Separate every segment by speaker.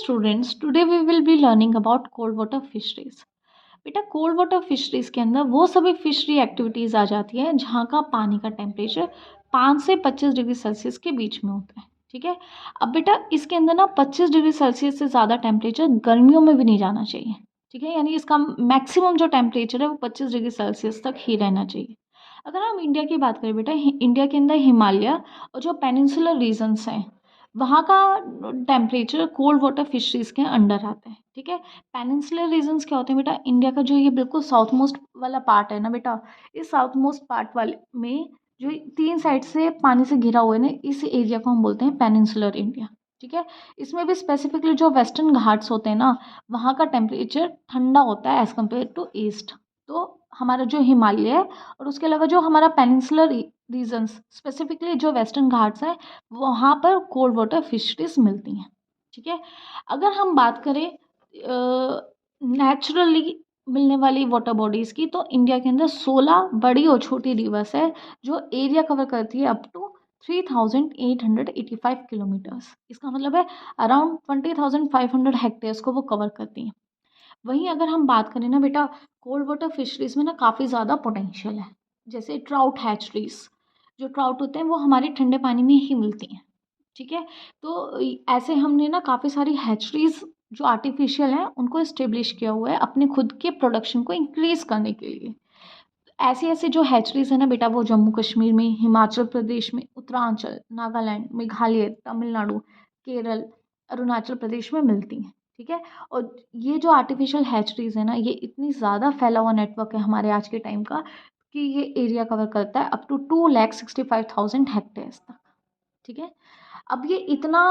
Speaker 1: Students, today we will be learning about cold water fisheries. बेटा, cold water fisheries के अंदर वो सभी फिशरी एक्टिविटीज़ आ जाती है जहाँ का पानी का टेम्परेचर 5 से 25 डिग्री सेल्सियस के बीच में होता है। ठीक है। अब बेटा, इसके अंदर ना 25 डिग्री सेल्सियस से ज़्यादा टेम्परेचर गर्मियों में भी नहीं जाना चाहिए। ठीक है, यानी इसका मैक्सिमम जो टेम्परेचर है वो 25 डिग्री सेल्सियस तक ही रहना चाहिए। अगर हम इंडिया की बात करें बेटा, इंडिया के अंदर हिमालय और जो पेनिनसुलर रीजन्स हैं वहाँ का टेम्परेचर कोल्ड वाटर फिशरीज के अंडर आता है। ठीक है। पेनिनसुलर रीजन्स क्या होते हैं बेटा, इंडिया का जो ये बिल्कुल साउथ मोस्ट वाला पार्ट है ना बेटा, इस साउथ मोस्ट पार्ट वाले में जो 3 साइड से पानी से घिरा हुआ है ना, इस एरिया को हम बोलते हैं पेनिनसुलर इंडिया। ठीक है। इसमें भी स्पेसिफिकली जो वेस्टर्न घाट्स होते हैं ना, वहाँ का टेम्परेचर ठंडा होता है एज़ कम्पेयर टू ईस्ट। तो हमारा जो हिमालय है और उसके अलावा जो हमारा पेनिनसुलर रीजन्स स्पेसिफिकली जो वेस्टर्न घाट्स हैं, वहाँ पर कोल्ड वाटर फिशरीज मिलती हैं। ठीक है। अगर हम बात करें नेचुरली मिलने वाली वाटर बॉडीज़ की, तो इंडिया के अंदर 16 बड़ी और छोटी रिवर्स है जो एरिया कवर करती है अप टू 3885 किलोमीटर्स। इसका मतलब है अराउंड 20,500 हेक्टेयर्स को वो कवर करती हैं। वहीं अगर हम बात करें ना बेटा, कोल्ड वाटर फिशरीज में ना काफ़ी ज़्यादा पोटेंशियल है। जैसे ट्राउट हैचरीज, जो ट्राउट होते हैं वो हमारे ठंडे पानी में ही मिलती हैं। ठीक है। तो ऐसे हमने ना काफ़ी सारी हैचरीज जो आर्टिफिशियल हैं उनको इस्टेब्लिश किया हुआ है अपने खुद के प्रोडक्शन को इंक्रीज़ करने के लिए। ऐसे ऐसे जो हैचरीज है ना बेटा, वो जम्मू कश्मीर में, हिमाचल प्रदेश में, उत्तरांचल, नागालैंड, मेघालय, तमिलनाडु, केरल, अरुणाचल प्रदेश में मिलती हैं। ठीक है। और ये जो आर्टिफिशियल हैचरीज है ना, ये इतनी ज़्यादा फैला हुआ नेटवर्क है हमारे आज के टाइम का कि ये एरिया कवर करता है अप टू 2,65,000 हेक्टेयर्स तक। ठीक है। अब ये इतना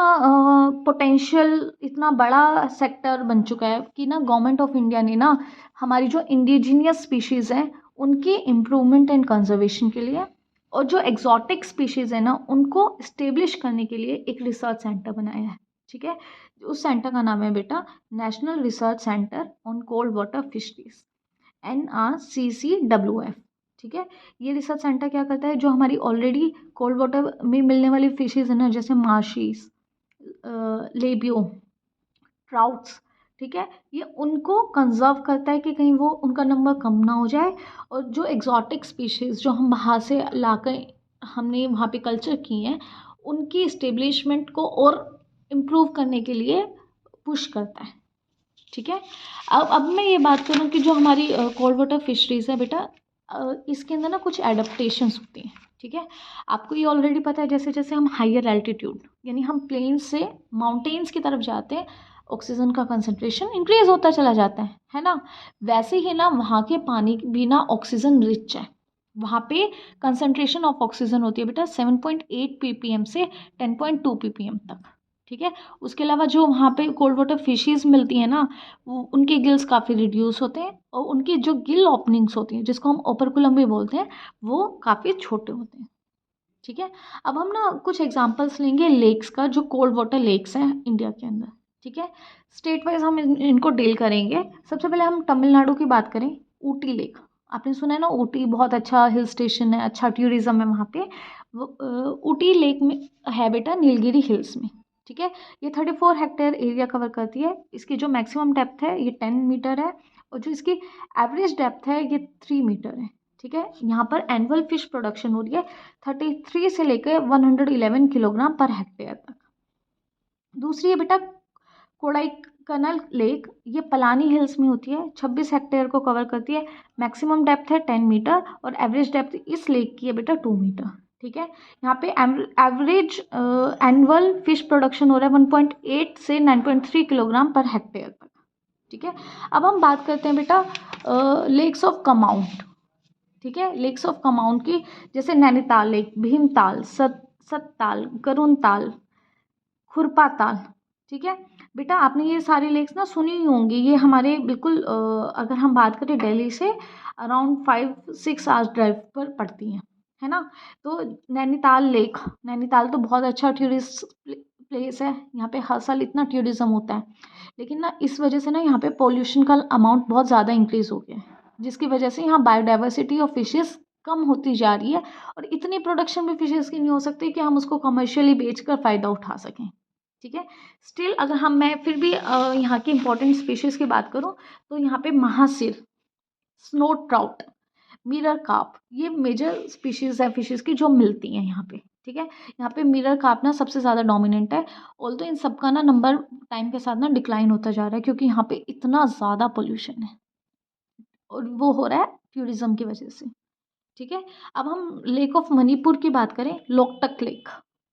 Speaker 1: पोटेंशियल, इतना बड़ा सेक्टर बन चुका है कि ना गवर्नमेंट ऑफ इंडिया ने ना हमारी जो इंडिजीनियस स्पीशीज़ हैं उनकी इम्प्रूवमेंट एंड कंजर्वेशन के लिए और जो एग्जॉटिक स्पीशीज़ है ना उनको इस्टेब्लिश करने के लिए एक रिसर्च सेंटर बनाया है। ठीक है। उस सेंटर का नाम है बेटा national research centre on cold water fisheries, NRCCWF। ठीक है। ये रिसर्च सेंटर क्या करता है, जो हमारी ऑलरेडी कोल्ड वाटर में मिलने वाली फिशेज़ है ना, जैसे मार्शीज, लेबियो, ट्राउट्स, ठीक है, ये उनको कंजर्व करता है कि कहीं वो उनका नंबर कम ना हो जाए। और जो एग्जॉटिक स्पीशीज़ जो हम बाहर से लाकर हमने वहाँ पे कल्चर की हैं, उनकी इस्टेब्लिशमेंट को और इम्प्रूव करने के लिए पुश करता है। ठीक है। अब मैं ये बात करूँ कि जो हमारी कोल्ड वाटर फिशरीज़ है बेटा, इसके अंदर ना कुछ एडाप्टेशंस होती हैं। ठीक है। आपको ये ऑलरेडी पता है, जैसे जैसे हम हायर एल्टीट्यूड यानी हम प्लेन से माउंटेन्स की तरफ जाते हैं, ऑक्सीजन का कंसंट्रेशन इंक्रीज होता चला जाता है ना। वैसे ही ना वहाँ के पानी भी ना ऑक्सीजन रिच है। वहाँ पे कंसंट्रेशन ऑफ ऑक्सीजन होती है बेटा 7.8 ppm से 10.2 ppm तक। ठीक है। उसके अलावा जो वहाँ पे कोल्ड वाटर फिशेज़ मिलती हैं ना, वो उनके गिल्स काफ़ी रिड्यूस होते हैं और उनकी जो गिल ओपनिंग्स होती हैं जिसको हम ओपरकुलम भी बोलते हैं, वो काफ़ी छोटे होते हैं। ठीक है। अब हम ना कुछ एग्जांपल्स लेंगे लेक्स का, जो कोल्ड वाटर लेक्स हैं इंडिया के अंदर। ठीक है। स्टेट वाइज हम इनको डील करेंगे। सबसे पहले हम तमिलनाडु की बात करें, ऊटी लेक। आपने सुना है ना, ऊटी बहुत अच्छा हिल स्टेशन है, अच्छा टूरिज्म है वहाँ पे। ऊटी लेक में है बेटा नीलगिरी हिल्स में। ठीक है। ये 34 हेक्टेयर एरिया कवर करती है। इसकी जो मैक्सिमम डेप्थ है ये 10 मीटर है और जो इसकी एवरेज डेप्थ है ये 3 मीटर है। ठीक है। यहाँ पर एनुअल फिश प्रोडक्शन हो रही है 33 से लेकर 111 किलोग्राम पर हेक्टेयर तक। दूसरी है बेटा कोडाईकनाल लेक। ये पलानी हिल्स में होती है, 26 हेक्टेयर को कवर करती है। मैक्सिमम डेप्थ है 10 मीटर और एवरेज डेप्थ इस लेक की है बेटा 2 मीटर। ठीक है। यहाँ पे एवरेज एनुअल फिश प्रोडक्शन हो रहा है 1.8 से 9.3 किलोग्राम पर हेक्टेयर तक। ठीक है। अब हम बात करते हैं बेटा लेक्स ऑफ कमाउंट। ठीक है। लेक्स ऑफ कमाउंट की, जैसे नैनीताल लेक, भीमताल, सतताल, गरुणताल, खुरपा ताल। ठीक है। बेटा, आपने ये सारी लेक्स ना सुनी ही होंगी। ये हमारे बिल्कुल अगर हम बात करें दिल्ली से अराउंड 5-6 आवर्स ड्राइव पर पड़ती हैं, है ना। तो नैनीताल लेक, नैनीताल तो बहुत अच्छा टूरिस्ट प्लेस है। यहाँ पे हर साल इतना टूरिज्म होता है, लेकिन ना इस वजह से ना यहाँ पे पोल्यूशन का अमाउंट बहुत ज़्यादा इंक्रीज़ हो गया है, जिसकी वजह से यहाँ बायोडाइवर्सिटी ऑफ फिशेस कम होती जा रही है और इतनी प्रोडक्शन भी फिशेस की नहीं हो सकती कि हम उसको कमर्शियली बेचकर फ़ायदा उठा सकें। ठीक है। स्टिल अगर मैं फिर भी यहाँ की इंपॉर्टेंट स्पीशीज़ की बात करूँ तो यहाँ पे महासिर, स्नो ट्राउट, मिरर कार्प, ये मेजर स्पीशीज़ है फिशेज़ की जो मिलती हैं यहाँ पे। ठीक है। यहाँ पे मिरर कार्प ना सबसे ज़्यादा डोमिनेंट है। ऑल्दो इन सबका ना नंबर टाइम के साथ ना डिक्लाइन होता जा रहा है, क्योंकि यहाँ पे इतना ज़्यादा पोल्यूशन है और वो हो रहा है टूरिज्म की वजह से। ठीक है। अब हम लेक ऑफ मणिपुर की बात करें, लोकटक लेक।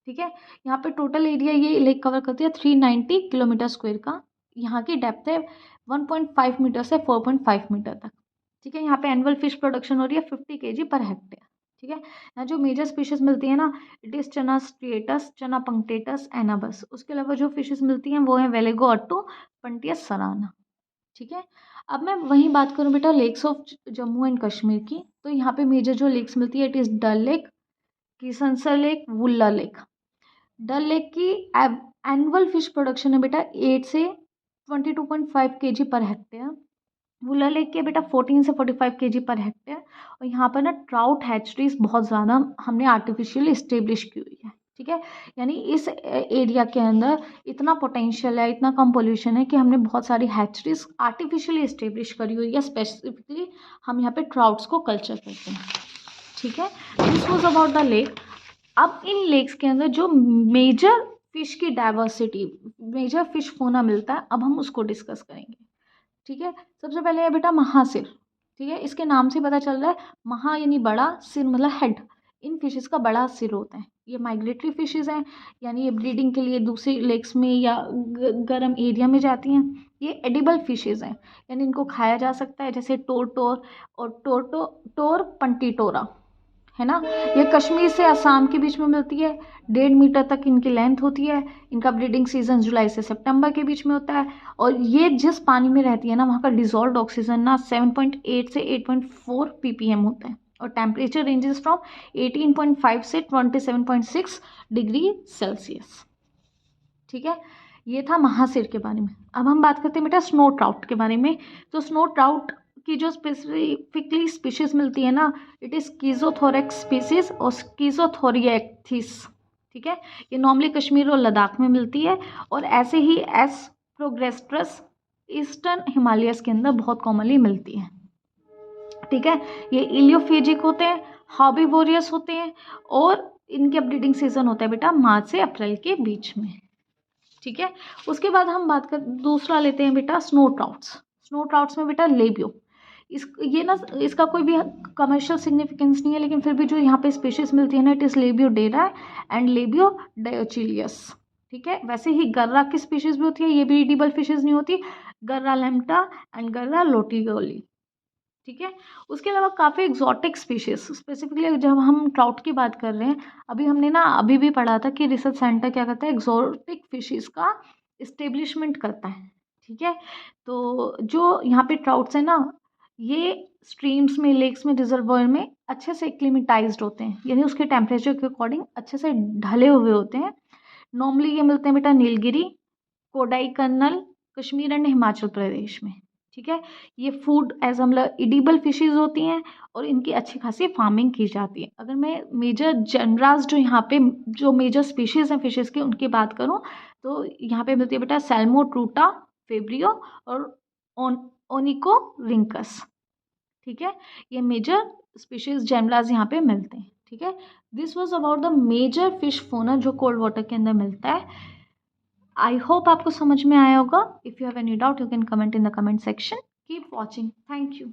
Speaker 1: ठीक है। यहाँ पे टोटल एरिया ये लेक कवर करती है 390 किलोमीटर स्क्वायर का। यहाँ की डेप्थ है 1.5 मीटर से 4.5 मीटर तक। ठीक है। यहाँ पे एनुअल फिश प्रोडक्शन हो रही है 50 केजी पर हेक्टेयर। ठीक है। यहाँ जो मेजर स्पीशीज मिलती है ना, इट इज़ चना स्ट्रिएटस, चना पंक्टेटस, एनाबस। उसके अलावा जो फिशेज मिलती हैं वो है वेलेगो अट्टू, पंटियस सराना। ठीक है। अब मैं वहीं बात करूँ बेटा lakes of Jammu and Kashmir की, तो यहाँ पे मेजर जो लेक्स मिलती है it is Dal lake, Kishansar lake, Wular lake. Dal lake की एनुअल फिश प्रोडक्शन है बेटा 8 से 22.5 केजी पर हेक्टेयर। वुल्ला लेक के बेटा 14 से 45 केजी पर हेक्टेयर। और यहाँ पर ना ट्राउट हैचरीज बहुत ज़्यादा हमने आर्टिफिशियल इस्टेब्लिश की हुई है। ठीक है। यानी इस एरिया के अंदर इतना पोटेंशियल है, इतना कम पोल्यूशन है कि हमने बहुत सारी हैचरीज आर्टिफिशियली इस्टेब्लिश करी हुई है। स्पेसिफिकली हम यहाँ पे ट्राउट्स को कल्चर करते हैं। ठीक है। This was about the lake. अब इन लेक्स के अंदर जो मेजर फिश की डाइवर्सिटी, मेजर फिश फोना मिलता है, अब हम उसको डिस्कस करेंगे। ठीक है। सबसे पहले है बेटा महासिर। ठीक है। इसके नाम से पता चल रहा है, महा यानी बड़ा, सिर मतलब हेड। इन फिशेस का बड़ा सिर होता है। ये माइग्रेटरी फिशेस हैं, यानी ये ब्रीडिंग के लिए दूसरी लेक्स में या गर्म एरिया में जाती हैं। ये एडिबल फिशेस हैं, यानी इनको खाया जा सकता है, जैसे टोर और टोर पंटीटोरा, है ना। ये कश्मीर से असम के बीच में मिलती है। 1.5 मीटर तक इनकी लेंथ होती है। इनका ब्रीडिंग सीजन जुलाई से सितंबर के बीच में होता है। और ये जिस पानी में रहती है ना, वहाँ का डिजॉल्व ऑक्सीजन ना 7.8 से 8.4 ppm होता है। और टेम्परेचर रेंजेस फ्रॉम 18.5 से 27.6 डिग्री सेल्सियस। ठीक है। ये था महासिर के बारे में। अब हम बात करते हैं बेटा स्नो ट्राउट के बारे में। तो स्नो ट्राउट की जो स्पेसिफिकली स्पीशीज मिलती है ना, इट इज़ स्कीजोथोरेक्स स्पीसीज और स्कीजोथोरिएक्थिस। ठीक है। ये नॉर्मली कश्मीर और लद्दाख में मिलती है। और ऐसे ही एस प्रोग्रेस्ट्रस ईस्टर्न हिमालयस के अंदर बहुत कॉमनली मिलती है। ठीक है। ये इलियोफेजिक होते हैं, हॉर्बीवोरियस होते हैं, और इनके ब्रीडिंग सीजन होता है बेटा मार्च से अप्रैल के बीच में। ठीक है। उसके बाद हम बात कर दूसरा लेते हैं बेटा स्नो ट्राउट्स। स्नो ट्राउट्स में बेटा लेबियो, ये ना इसका कोई भी कमर्शियल सिग्निफिकेंस नहीं है, लेकिन फिर भी जो यहाँ पे स्पीशीज मिलती है ना, it is Labeo dero and Labeo dyocheilus. ठीक है। वैसे ही गर्रा की स्पीशीज भी होती है, ये भी ईडिबल फिशेज नहीं होती, गर्रा लेम्टा एंड गर्रा लोटिगोली। ठीक है। उसके अलावा काफ़ी एक्जॉटिक स्पीशीज, स्पेसिफिकली जब हम ट्राउट की बात कर रहे हैं, अभी भी पढ़ा था कि रिसर्च सेंटर क्या करता है, एक्जॉटिक फिशेज का इस्टेब्लिशमेंट करता है। ठीक है। तो जो यहाँ पे ट्राउट्स हैं ना, ये स्ट्रीम्स में, लेक्स में, रिजर्वॉयर में अच्छे से एक्लिमेटाइज्ड होते हैं, यानी उसके टेम्परेचर के अकॉर्डिंग अच्छे से ढले हुए होते हैं। नॉर्मली ये मिलते हैं बेटा नीलगिरी, कोडाई कन्नल, कश्मीर एंड हिमाचल प्रदेश में। ठीक है। ये फूड एज मतलब इडिबल फिशेज होती हैं और इनकी अच्छी खासी फार्मिंग की जाती है। अगर मैं मेजर जनरास जो यहाँ पे जो मेजर स्पीशीज़ हैं फिशेज़ की उनकी बात करूँ, तो यहाँ पे मिलती है बेटा सैल्मो ट्रूटा, फेब्रियो और ओनिको रिंकस। ठीक है। ये मेजर स्पीशीज जनरास यहाँ पे मिलते हैं। ठीक है। This was about the major fish fauna जो कोल्ड वाटर के अंदर मिलता है। आई होप आपको समझ में आया होगा। If you have any doubt you can comment in the comment section. Keep watching. Thank you.